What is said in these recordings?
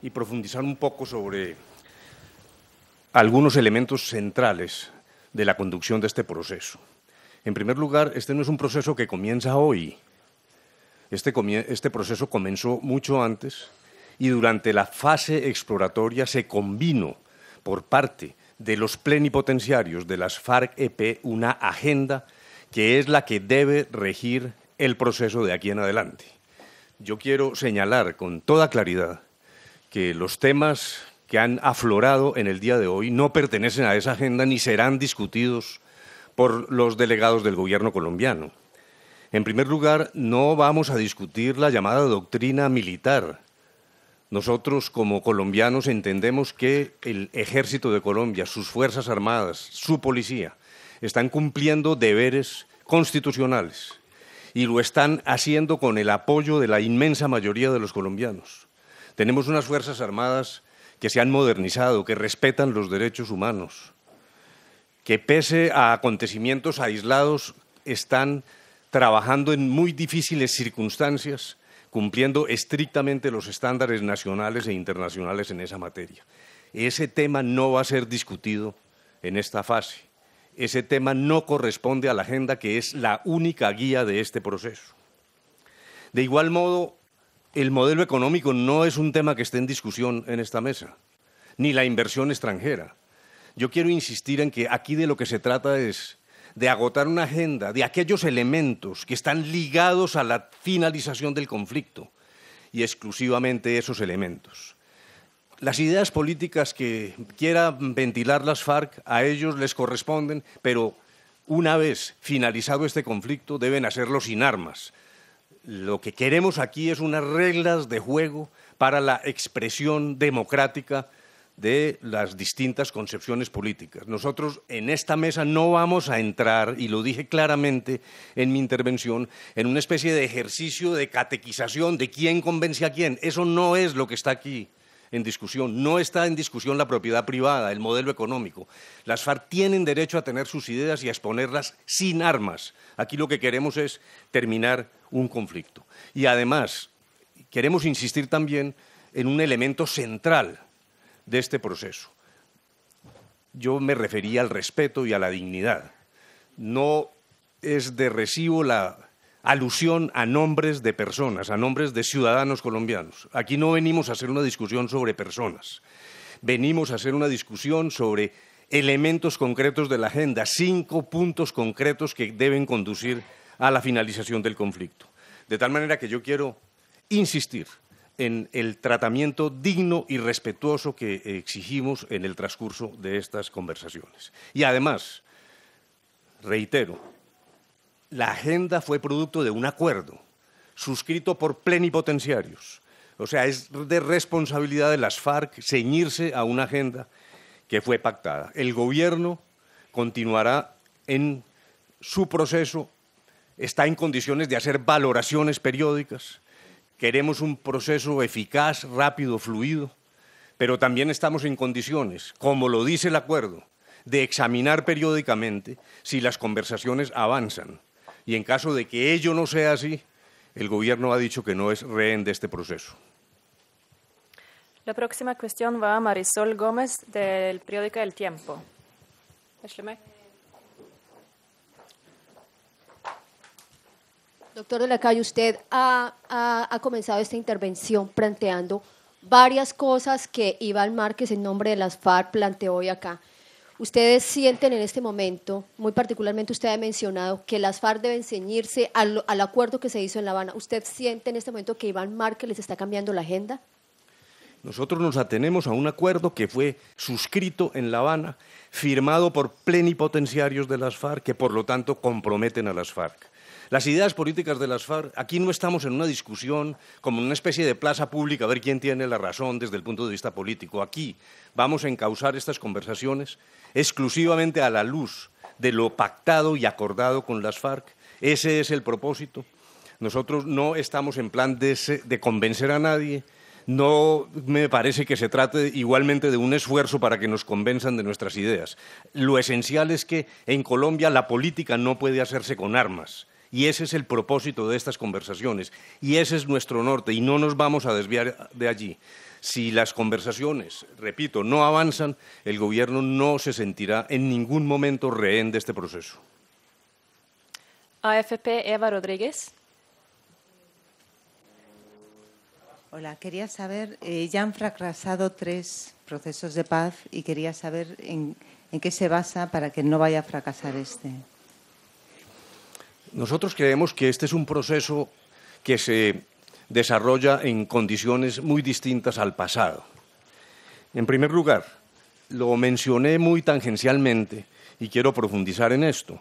y profundizar un poco sobre algunos elementos centrales de la conducción de este proceso. En primer lugar, este no es un proceso que comienza hoy. Este proceso comenzó mucho antes y durante la fase exploratoria se convino por parte de los plenipotenciarios de las FARC-EP una agenda que es la que debe regir el proceso de aquí en adelante. Yo quiero señalar con toda claridad que los temas que han aflorado en el día de hoy no pertenecen a esa agenda ni serán discutidos por los delegados del gobierno colombiano. En primer lugar, no vamos a discutir la llamada doctrina militar. Nosotros, como colombianos, entendemos que el Ejército de Colombia, sus Fuerzas Armadas, su policía, están cumpliendo deberes constitucionales y lo están haciendo con el apoyo de la inmensa mayoría de los colombianos. Tenemos unas Fuerzas Armadas que se han modernizado, que respetan los derechos humanos, que pese a acontecimientos aislados están trabajando en muy difíciles circunstancias, cumpliendo estrictamente los estándares nacionales e internacionales en esa materia. Ese tema no va a ser discutido en esta fase. Ese tema no corresponde a la agenda que es la única guía de este proceso. De igual modo, el modelo económico no es un tema que esté en discusión en esta mesa, ni la inversión extranjera. Yo quiero insistir en que aquí de lo que se trata es de agotar una agenda de aquellos elementos que están ligados a la finalización del conflicto y exclusivamente esos elementos. Las ideas políticas que quiera ventilar las FARC a ellos les corresponden, pero una vez finalizado este conflicto deben hacerlo sin armas. Lo que queremos aquí es unas reglas de juego para la expresión democrática de las distintas concepciones políticas. Nosotros en esta mesa no vamos a entrar, y lo dije claramente en mi intervención, en una especie de ejercicio de catequización de quién convence a quién. Eso no es lo que está aquí en discusión. No está en discusión la propiedad privada, el modelo económico. Las FARC tienen derecho a tener sus ideas y a exponerlas sin armas. Aquí lo que queremos es terminar un conflicto. Y además, queremos insistir también en un elemento central de este proceso. Yo me refería al respeto y a la dignidad. No es de recibo la alusión a nombres de personas, a nombres de ciudadanos colombianos. Aquí no venimos a hacer una discusión sobre personas, venimos a hacer una discusión sobre elementos concretos de la agenda, 5 puntos concretos que deben conducir a la finalización del conflicto. De tal manera que yo quiero insistir en el tratamiento digno y respetuoso que exigimos en el transcurso de estas conversaciones. Y además, reitero, la agenda fue producto de un acuerdo suscrito por plenipotenciarios. O sea, es de responsabilidad de las FARC ceñirse a una agenda que fue pactada. El gobierno continuará en su proceso, está en condiciones de hacer valoraciones periódicas. Queremos un proceso eficaz, rápido, fluido, pero también estamos en condiciones, como lo dice el acuerdo, de examinar periódicamente si las conversaciones avanzan. Y en caso de que ello no sea así, el gobierno ha dicho que no es rehén de este proceso. La próxima cuestión va a Marisol Gómez del periódico El Tiempo. Doctor de la Calle, usted ha comenzado esta intervención planteando varias cosas que Iván Márquez, en nombre de las FARC, planteó hoy acá. ¿Ustedes sienten en este momento, muy particularmente usted ha mencionado, que las FARC deben ceñirse al acuerdo que se hizo en La Habana? ¿Usted siente en este momento que Iván Márquez les está cambiando la agenda? Nosotros nos atenemos a un acuerdo que fue suscrito en La Habana, firmado por plenipotenciarios de las FARC, que por lo tanto comprometen a las FARC. Las ideas políticas de las FARC, aquí no estamos en una discusión como en una especie de plaza pública a ver quién tiene la razón desde el punto de vista político. Aquí vamos a encauzar estas conversaciones exclusivamente a la luz de lo pactado y acordado con las FARC. Ese es el propósito. Nosotros no estamos en plan de convencer a nadie. No me parece que se trate igualmente de un esfuerzo para que nos convenzan de nuestras ideas. Lo esencial es que en Colombia la política no puede hacerse con armas. Y ese es el propósito de estas conversaciones, y ese es nuestro norte, y no nos vamos a desviar de allí. Si las conversaciones, repito, no avanzan, el gobierno no se sentirá en ningún momento rehén de este proceso. AFP, Eva Rodríguez. Hola, quería saber, ya han fracasado 3 procesos de paz y quería saber en qué se basa para que no vaya a fracasar este. Nosotros creemos que este es un proceso que se desarrolla en condiciones muy distintas al pasado. En primer lugar, lo mencioné muy tangencialmente y quiero profundizar en esto.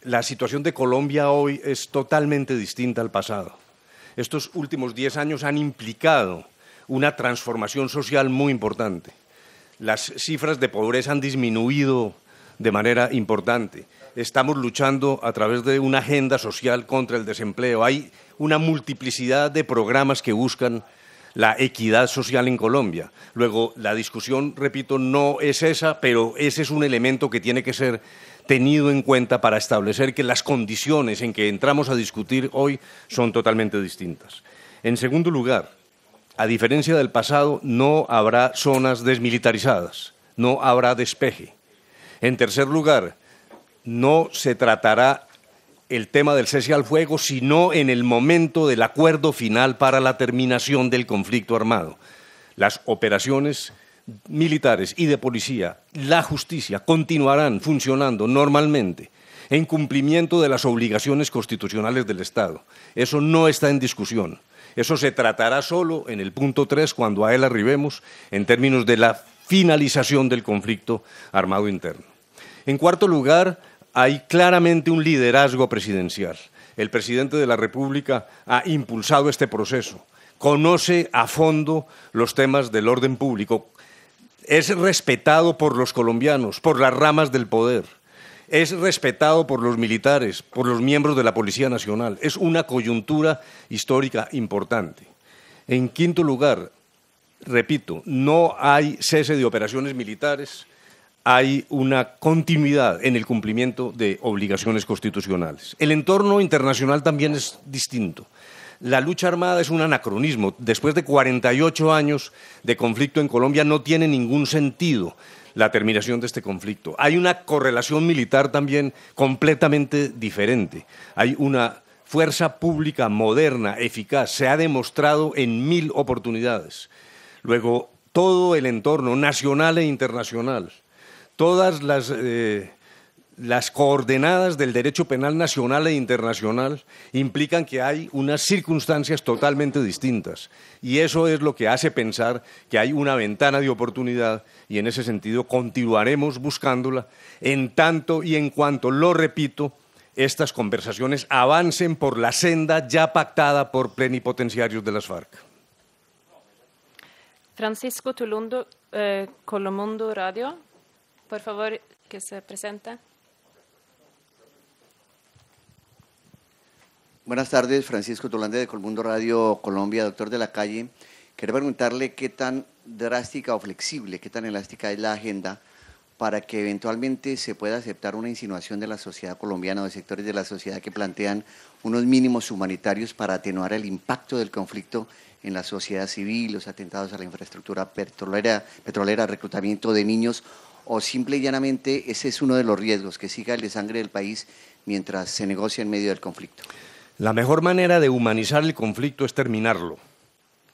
La situación de Colombia hoy es totalmente distinta al pasado. Estos últimos 10 años han implicado una transformación social muy importante. Las cifras de pobreza han disminuido de manera importante. Estamos luchando a través de una agenda social contra el desempleo. Hay una multiplicidad de programas que buscan la equidad social en Colombia. Luego, la discusión, repito, no es esa, pero ese es un elemento que tiene que ser tenido en cuenta para establecer que las condiciones en que entramos a discutir hoy son totalmente distintas. En segundo lugar, a diferencia del pasado, no habrá zonas desmilitarizadas, no habrá despeje. En tercer lugar, no se tratará el tema del cese al fuego, sino en el momento del acuerdo final para la terminación del conflicto armado. Las operaciones militares y de policía, la justicia, continuarán funcionando normalmente en cumplimiento de las obligaciones constitucionales del Estado. Eso no está en discusión. Eso se tratará solo en el punto 3, cuando a él arribemos, en términos de la finalización del conflicto armado interno. En cuarto lugar, hay claramente un liderazgo presidencial. El presidente de la República ha impulsado este proceso, conoce a fondo los temas del orden público, es respetado por los colombianos, por las ramas del poder, es respetado por los militares, por los miembros de la Policía Nacional. Es una coyuntura histórica importante. En quinto lugar, repito, no hay cese de operaciones militares, hay una continuidad en el cumplimiento de obligaciones constitucionales. El entorno internacional también es distinto. La lucha armada es un anacronismo. Después de 48 años de conflicto en Colombia no tiene ningún sentido la terminación de este conflicto. Hay una correlación militar también completamente diferente. Hay una fuerza pública moderna, eficaz, se ha demostrado en 1000 oportunidades. Luego, todo el entorno nacional e internacional, todas las coordenadas del derecho penal nacional e internacional implican que hay unas circunstancias totalmente distintas, y eso es lo que hace pensar que hay una ventana de oportunidad, y en ese sentido continuaremos buscándola en tanto y en cuanto, lo repito, estas conversaciones avancen por la senda ya pactada por plenipotenciarios de las FARC. Francisco Tulundo, Colomundo Radio. Por favor, que se presente. Buenas tardes, Francisco Tolande de Colmundo Radio Colombia, doctor de la calle. Quería preguntarle qué tan drástica o flexible, qué tan elástica es la agenda para que eventualmente se pueda aceptar una insinuación de la sociedad colombiana o de sectores de la sociedad que plantean unos mínimos humanitarios para atenuar el impacto del conflicto en la sociedad civil, los atentados a la infraestructura petrolera, reclutamiento de niños, o simple y llanamente ese es uno de los riesgos, que siga el desangre del país mientras se negocia en medio del conflicto? La mejor manera de humanizar el conflicto es terminarlo.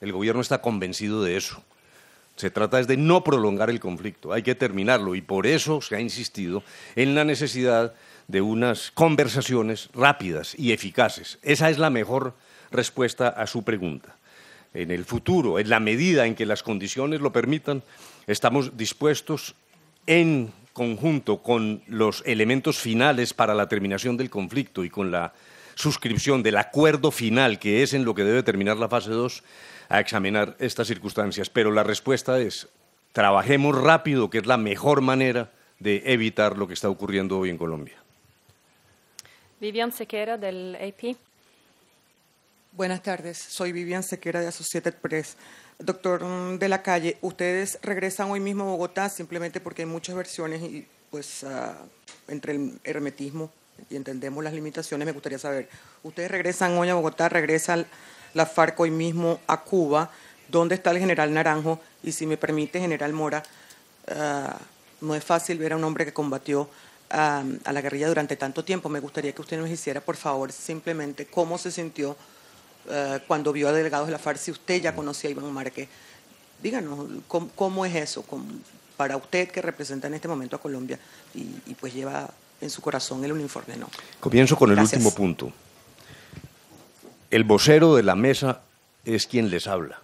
El gobierno está convencido de eso. Se trata de no prolongar el conflicto, hay que terminarlo, y por eso se ha insistido en la necesidad de unas conversaciones rápidas y eficaces. Esa es la mejor respuesta a su pregunta. En el futuro, en la medida en que las condiciones lo permitan, estamos dispuestos, en conjunto con los elementos finales para la terminación del conflicto y con la suscripción del acuerdo final, que es en lo que debe terminar la fase 2, a examinar estas circunstancias. Pero la respuesta es: trabajemos rápido, que es la mejor manera de evitar lo que está ocurriendo hoy en Colombia. Vivian Sequera, del AP. Buenas tardes, soy Vivian Sequera de Associated Press. Doctor de la calle, ustedes regresan hoy mismo a Bogotá simplemente porque hay muchas versiones y pues entre el hermetismo y entendemos las limitaciones, me gustaría saber, ustedes regresan hoy a Bogotá, regresa la FARC hoy mismo a Cuba, ¿dónde está el general Naranjo? Y si me permite, general Mora, no es fácil ver a un hombre que combatió a la guerrilla durante tanto tiempo. Me gustaría que usted nos hiciera, por favor, simplemente cómo se sintió cuando vio a delegados de la FARC, si usted ya conocía a Iván Márquez. Díganos, ¿cómo es eso para usted que representa en este momento a Colombia y pues lleva en su corazón el uniforme? No. Comienzo con el Gracias. último punto. El vocero de la mesa es quien les habla.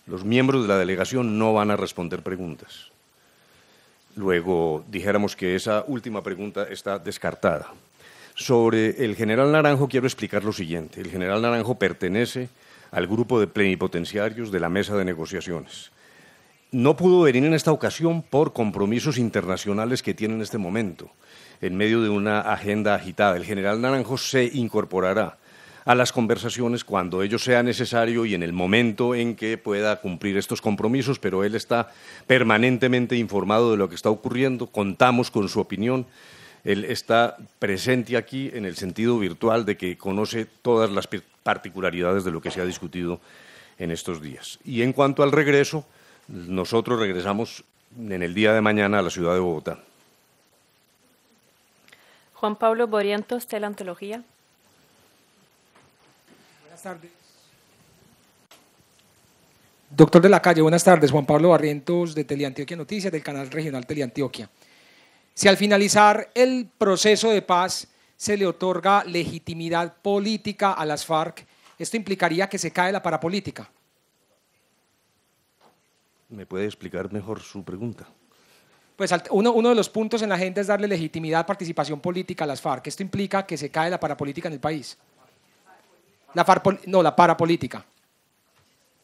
Los miembros de la delegación no van a responder preguntas. Luego, dijéramos que esa última pregunta está descartada. Sobre el general Naranjo quiero explicar lo siguiente. El general Naranjo pertenece al grupo de plenipotenciarios de la mesa de negociaciones. No pudo venir en esta ocasión por compromisos internacionales que tiene en este momento, en medio de una agenda agitada. El general Naranjo se incorporará a las conversaciones cuando ello sea necesario y en el momento en que pueda cumplir estos compromisos, pero él está permanentemente informado de lo que está ocurriendo, contamos con su opinión, él está presente aquí en el sentido virtual de que conoce todas las particularidades de lo que se ha discutido en estos días. Y en cuanto al regreso, nosotros regresamos en el día de mañana a la ciudad de Bogotá. Juan Pablo Barrientos, Teleantología. Buenas tardes. Doctor de la Calle, buenas tardes. Juan Pablo Barrientos de Teleantioquia Noticias, del canal regional Teleantioquia. Si al finalizar el proceso de paz se le otorga legitimidad política a las FARC, ¿esto implicaría que se cae la parapolítica? ¿Me puede explicar mejor su pregunta? Pues uno de los puntos en la agenda es darle legitimidad, participación política a las FARC. ¿Esto implica que se cae la parapolítica en el país? La parapolítica.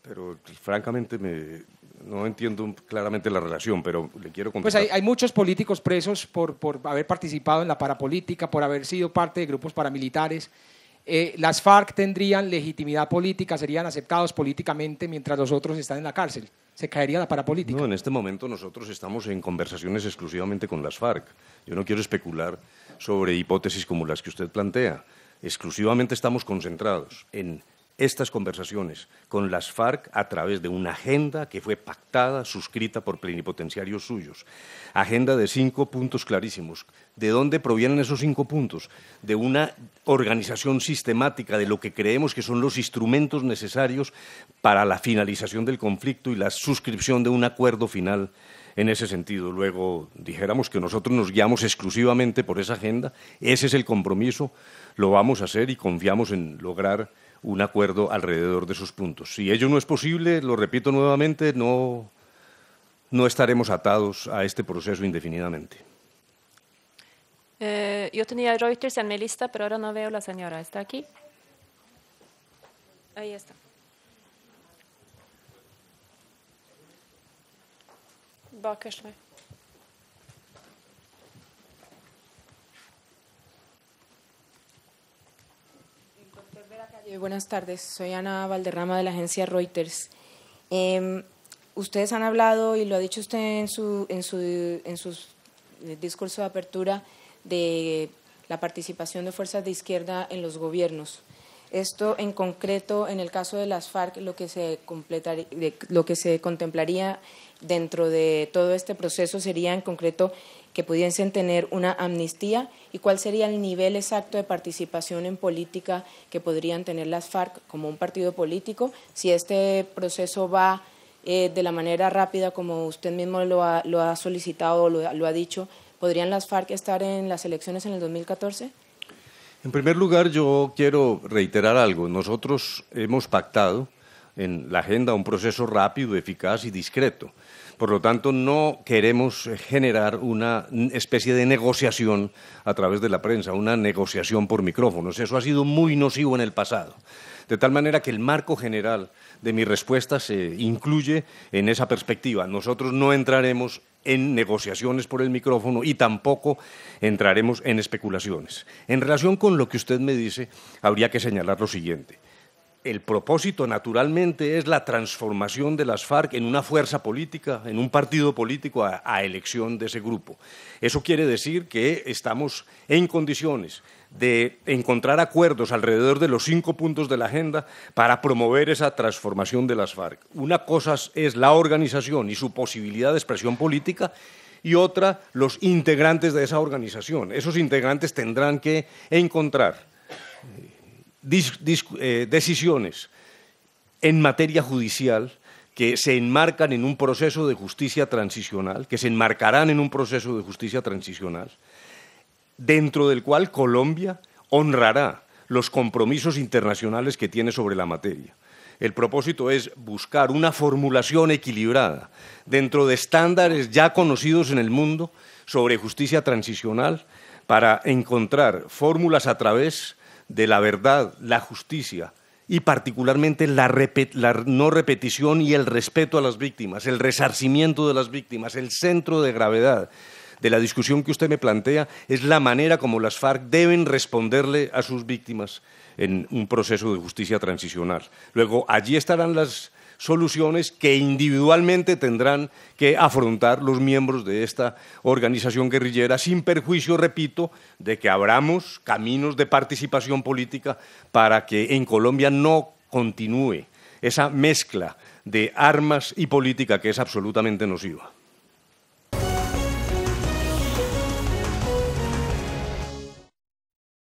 Pero francamente no entiendo claramente la relación, pero le quiero Pues contestar. hay muchos políticos presos por haber participado en la parapolítica, por haber sido parte de grupos paramilitares. Las FARC tendrían legitimidad política, serían aceptados políticamente mientras los otros están en la cárcel. ¿Se caería la parapolítica? No, en este momento nosotros estamos en conversaciones exclusivamente con las FARC. Yo no quiero especular sobre hipótesis como las que usted plantea. Exclusivamente estamos concentrados en estas conversaciones con las FARC a través de una agenda que fue pactada, suscrita por plenipotenciarios suyos. Agenda de 5 puntos clarísimos. ¿De dónde provienen esos 5 puntos? De una organización sistemática de lo que creemos que son los instrumentos necesarios para la finalización del conflicto y la suscripción de un acuerdo final en ese sentido. Luego, dijéramos que nosotros nos guiamos exclusivamente por esa agenda, ese es el compromiso, lo vamos a hacer y confiamos en lograr un acuerdo alrededor de esos puntos. Si ello no es posible, lo repito nuevamente, no estaremos atados a este proceso indefinidamente. Yo tenía Reuters en mi lista, pero ahora no veo a la señora. ¿Está aquí? Ahí está. Bakersley. Buenas tardes, soy Ana Valderrama de la agencia Reuters. Ustedes han hablado, y lo ha dicho usted en su discurso de apertura, de la participación de fuerzas de izquierda en los gobiernos. Esto en concreto, en el caso de las FARC, lo que se contemplaría dentro de todo este proceso sería en concreto que pudiesen tener una amnistía, y cuál sería el nivel exacto de participación en política que podrían tener las FARC como un partido político, si este proceso va de la manera rápida como usted mismo lo ha solicitado o lo ha dicho, ¿podrían las FARC estar en las elecciones en el 2014? En primer lugar, yo quiero reiterar algo. Nosotros hemos pactado en la agenda un proceso rápido, eficaz y discreto. Por lo tanto, no queremos generar una especie de negociación a través de la prensa, una negociación por micrófonos. Eso ha sido muy nocivo en el pasado. De tal manera que el marco general de mi respuesta se incluye en esa perspectiva. Nosotros no entraremos en negociaciones por el micrófono y tampoco entraremos en especulaciones. En relación con lo que usted me dice, habría que señalar lo siguiente. el propósito, naturalmente, es la transformación de las FARC en una fuerza política, en un partido político a elección de ese grupo. Eso quiere decir que estamos en condiciones de encontrar acuerdos alrededor de los 5 puntos de la agenda para promover esa transformación de las FARC. Una cosa es la organización y su posibilidad de expresión política, y otra, los integrantes de esa organización. Esos integrantes tendrán que encontrar decisiones en materia judicial que se enmarcan en un proceso de justicia transicional, que se enmarcarán en un proceso de justicia transicional, dentro del cual Colombia honrará los compromisos internacionales que tiene sobre la materia. El propósito es buscar una formulación equilibrada dentro de estándares ya conocidos en el mundo sobre justicia transicional para encontrar fórmulas a través de la verdad, la justicia y particularmente la no repetición y el respeto a las víctimas, el resarcimiento de las víctimas, el centro de gravedad de la discusión que usted me plantea es la manera como las FARC deben responderle a sus víctimas en un proceso de justicia transicional. Luego, allí estarán las soluciones que individualmente tendrán que afrontar los miembros de esta organización guerrillera, sin perjuicio, repito, de que abramos caminos de participación política para que en Colombia no continúe esa mezcla de armas y política que es absolutamente nociva.